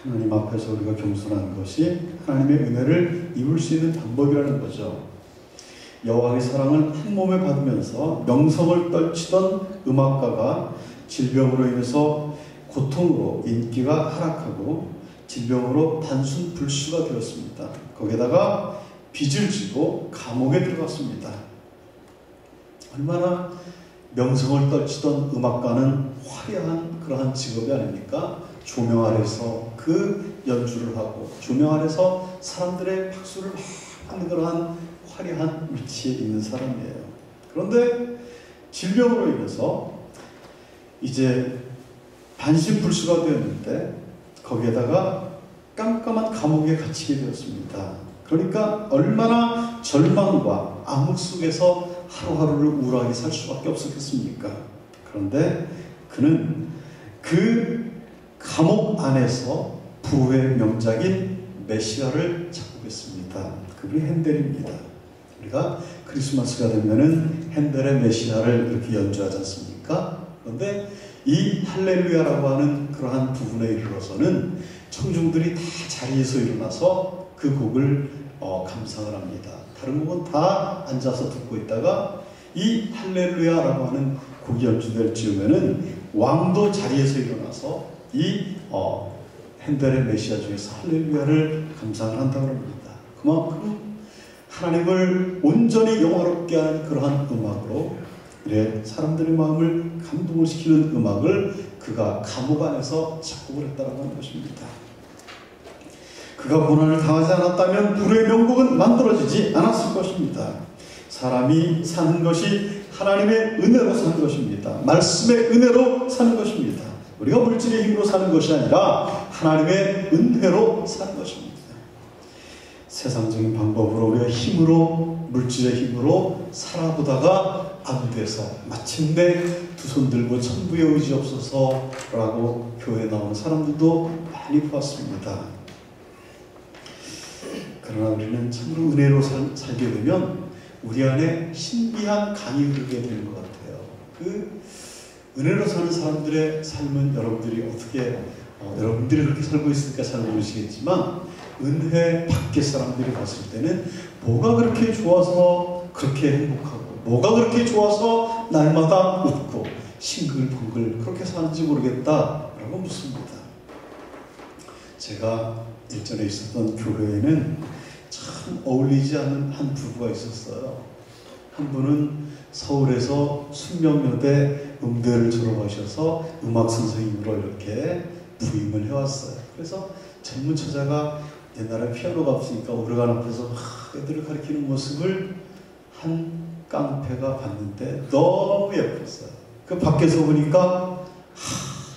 하나님 앞에서 우리가 겸손한 것이 하나님의 은혜를 입을 수 있는 방법이라는 거죠. 여호와의 사랑을 한 몸에 받으면서 명성을 떨치던 음악가가 질병으로 인해서 고통으로 인기가 하락하고 질병으로 단순 불수가 되었습니다. 거기에다가 빚을 지고 감옥에 들어갔습니다. 얼마나 명성을 떨치던 음악가는 화려한 그러한 직업이 아닙니까? 조명 아래서 그 연주를 하고 조명 아래서 사람들의 박수를 받는 그러한 화려한 위치에 있는 사람이에요. 그런데 질병으로 인해서 이제 반신불수가 되었는데 거기에다가 깜깜한 감옥에 갇히게 되었습니다. 그러니까 얼마나 절망과 암흑 속에서 하루하루를 우울하게 살 수밖에 없었겠습니까? 그런데 그는 그 감옥 안에서 부의 명작인 메시아를 작곡했습니다. 그분이 핸델입니다. 우리가 크리스마스가 되면은 핸델의 메시아를 이렇게 연주하지 않습니까? 그런데 이 할렐루야라고 하는 그러한 부분에 이르러서는 청중들이 다 자리에서 일어나서 그 곡을 감상을 합니다. 다른 곡은 다 앉아서 듣고 있다가 이 할렐루야라고 하는 곡이 연주될 즈음에는 왕도 자리에서 일어나서 이 핸델의 메시아 중에서 할렐루야를 감상을 한다고 합니다. 그만큼 하나님을 온전히 영화롭게 하는 그러한 음악으로 사람들의 마음을 감동을 시키는 음악을 그가 감옥 안에서 작곡을 했다고 하는 것입니다. 그가 고난을 당하지 않았다면 불의 명곡은 만들어지지 않았을 것입니다. 사람이 사는 것이 하나님의 은혜로 사는 것입니다. 말씀의 은혜로 사는 것입니다. 우리가 물질의 힘으로 사는 것이 아니라 하나님의 은혜로 사는 것입니다. 세상적인 방법으로 우리가 힘으로 물질의 힘으로 살아보다가 안 돼서 마침내 두 손 들고 천부의 의지 없어서라고 교회에 나오는 사람들도 많이 보았습니다. 그러나 우리는 참으로 은혜로 살게 되면 우리 안에 신비한 강이 흐르게 되는 것 같아요. 그 은혜로 사는 사람들의 삶은 여러분들이 어떻게 여러분들이 그렇게 살고 있으니까 잘 모르시겠지만 은혜 밖의 사람들이 봤을 때는 뭐가 그렇게 좋아서 그렇게 행복하고 뭐가 그렇게 좋아서 날마다 웃고 싱글벙글 그렇게 사는지 모르겠다라고 묻습니다. 제가 예전에 있었던 교회에는 참 어울리지 않는 한 부부가 있었어요. 한 분은 서울에서 숙명여대 음대를 졸업하셔서 음악 선생님으로 이렇게 부임을 해왔어요. 그래서 전문 처자가 옛날에 피아노가 없으니까 오르간 앞에서 애들을 가르치는 모습을 한 깡패가 봤는데 너무 예뻤어요. 그 밖에서 보니까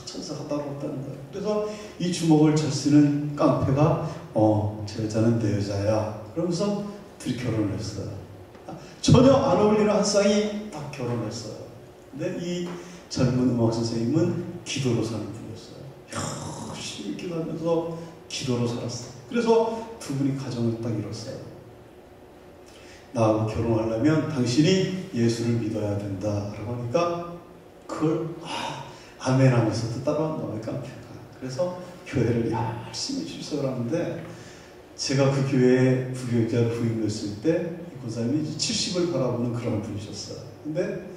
천사가 따로 없다는 거예요. 그래서 이 주먹을 잘 쓰는 깡패가 저 여자는 내 여자야 그러면서 둘이 결혼을 했어요. 전혀 안 어울리는 한 쌍이 딱 결혼했어요. 근데 이 젊은 음악 선생님은 기도로 사는 분이었어요. 열심히 기도하면서 기도로 살았어요. 그래서 두 분이 가정을 딱 이뤘어요. 나하고 결혼하려면 당신이 예수를 믿어야 된다라고 하니까 그걸 아멘 하면서 또 따라왔나 봐요, 깡패가. 그래서 교회를 열심히 출석을 하는데 제가 그 교회에 부교육자로 부임했을 때 이 권사님이 70을 바라보는 그런 분이셨어요. 근데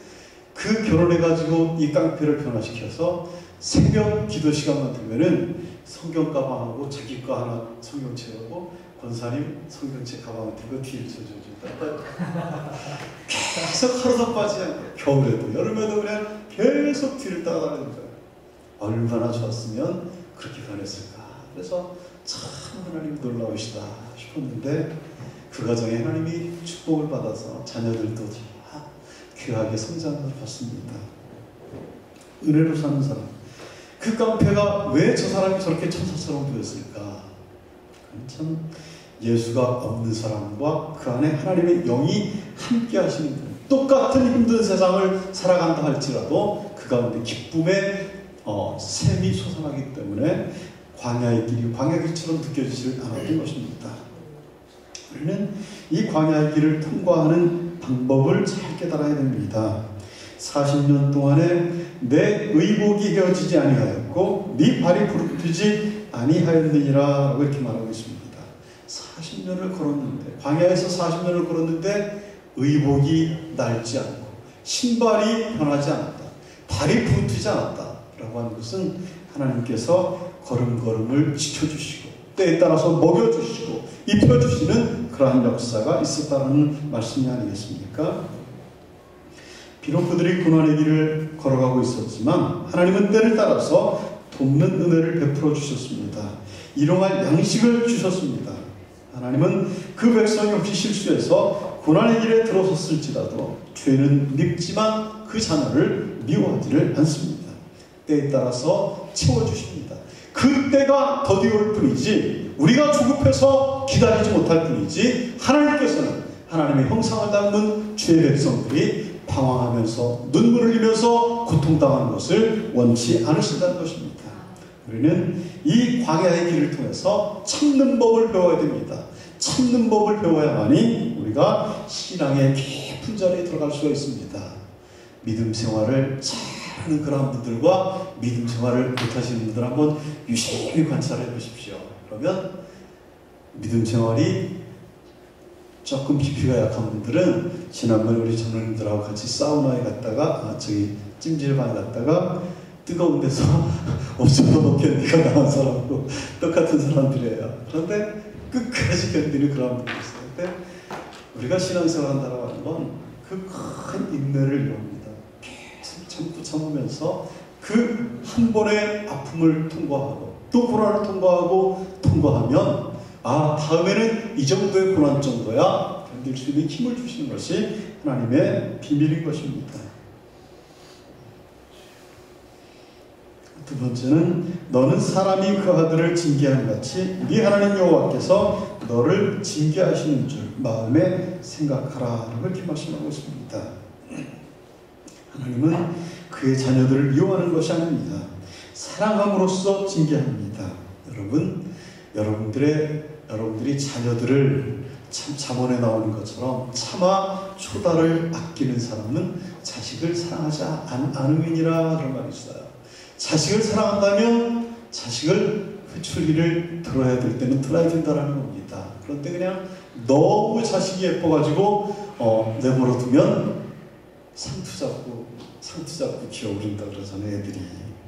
그 결혼해가지고 이 깡패를 변화시켜서 새벽 기도 시간만 되면은 성경 가방하고 자기 거 하나 성경책하고 권사님 성경책 가방을 들고 뒤를 쳐줘준다. 계속 하루도 빠지지 않고 겨울에도 여름에도 그냥 계속 뒤를 따라다니는 거예요. 얼마나 좋았으면 그렇게 변했을까. 그래서 참 하나님 놀라우시다 싶었는데 그 가정에 하나님이 축복을 받아서 자녀들도 다 귀하게 성장을 봤습니다. 은혜로 사는 사람. 그 깡패가 왜 저 사람이 저렇게 천사처럼 보였을까? 참 예수가 없는 사람과 그 안에 하나님의 영이 함께 하시는 분. 똑같은 힘든 세상을 살아간다 할지라도 그 가운데 기쁨의 샘이 솟아나기 때문에 광야의 길이 광야 길처럼 느껴지질 않았던 것입니다. 우리는 이 광야의 길을 통과하는 방법을 잘 깨달아야 됩니다. 40년 동안에 내 의복이 헤어지지 아니하였고 네 발이 부르짖지 아니하였느니라 이렇게 말하고 있습니다. 40년을 걸었는데, 광야에서 40년을 걸었는데 의복이 낡지 않고 신발이 변하지 않았다, 발이 부르짖지 않았다 라고 하는 것은 하나님께서 걸음걸음을 지켜주시고 때에 따라서 먹여주시고 입혀주시는 그러한 역사가 있었다는 말씀이 아니겠습니까? 비록 그들이 고난의 길을 걸어가고 있었지만 하나님은 때를 따라서 돕는 은혜를 베풀어 주셨습니다. 일용할 양식을 주셨습니다. 하나님은 그 백성이 혹시 실수해서 고난의 길에 들어섰을지라도 죄는 밉지만 그 자녀를 미워하지를 않습니다. 때에 따라서 채워주십니다. 그 때가 더디올 뿐이지 우리가 조급해서 기다리지 못할 뿐이지 하나님께서는 하나님의 형상을 닮은 죄의 백성들이 방황하면서 눈물을 흘리면서 고통당하는 것을 원치 않으신다는 것입니다. 우리는 이 광야의 길을 통해서 참는 법을 배워야 됩니다. 참는 법을 배워야만이 우리가 신앙의 깊은 자리에 들어갈 수가 있습니다. 믿음 생활을 잘하는 그런 분들과 믿음 생활을 못하시는 분들 한번 유심히 관찰해 보십시오. 그러면 믿음 생활이 조금 깊이가 약한 분들은 지난번에 우리 전우님들하고 같이 사우나에 갔다가 찜질방에 갔다가 뜨거운 데서 5초 더 견디가 나온 사람하고 똑같은 사람들이에요. 그런데 끝까지 견디는 그런 분들이 있어요. 근데 우리가 신앙생활 한다고 하는 건 그 큰 인내를 이룹니다. 계속 참으면서 그 한 번의 아픔을 통과하고 또 고난을 통과하면 다음에는 이 정도의 고난 정도야 견딜 수 있는 힘을 주시는 것이 하나님의 비밀인 것입니다. 두 번째는 너는 사람이 그 아들을 징계하는 같이 네 하나님 여호와께서 너를 징계하시는 줄 마음에 생각하라 이렇게 말씀하고 있습니다. 하나님은 그의 자녀들을 이용하는 것이 아닙니다. 사랑함으로써 징계합니다. 여러분들이 자녀들을 참 잠언에 나오는 것처럼 차마 초다를 아끼는 사람은 자식을 사랑하지 않음이니라 그런 말이 있어요. 자식을 사랑한다면 자식을 회초리를 들어야 될 때는 들어야 된다는 겁니다. 그런데 그냥 너무 자식이 예뻐가지고 내버려 두면 상투 잡고 기어오른다 그러잖아요, 애들이.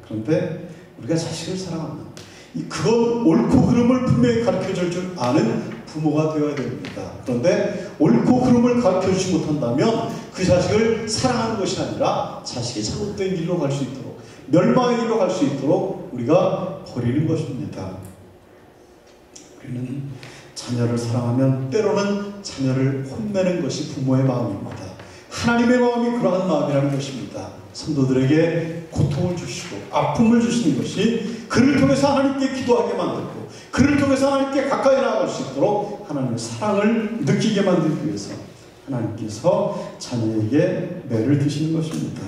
그런데 우리가 자식을 사랑하면 그건 옳고 그름을 분명히 가르쳐줄 줄 아는 부모가 되어야 됩니다. 그런데 옳고 그름을 가르쳐주지 못한다면 그 자식을 사랑하는 것이 아니라 자식이 잘못된 길로 갈 수 있도록 멸망의 길로 갈 수 있도록 우리가 버리는 것입니다. 우리는 자녀를 사랑하면 때로는 자녀를 혼내는 것이 부모의 마음입니다. 하나님의 마음이 그러한 마음이라는 것입니다. 성도들에게 고통을 주시고 아픔을 주시는 것이 그를 통해서 하나님께 기도하게 만들고 그를 통해서 하나님께 가까이 나아갈 수 있도록 하나님의 사랑을 느끼게 만들기 위해서 하나님께서 자녀에게 매를 드시는 것입니다.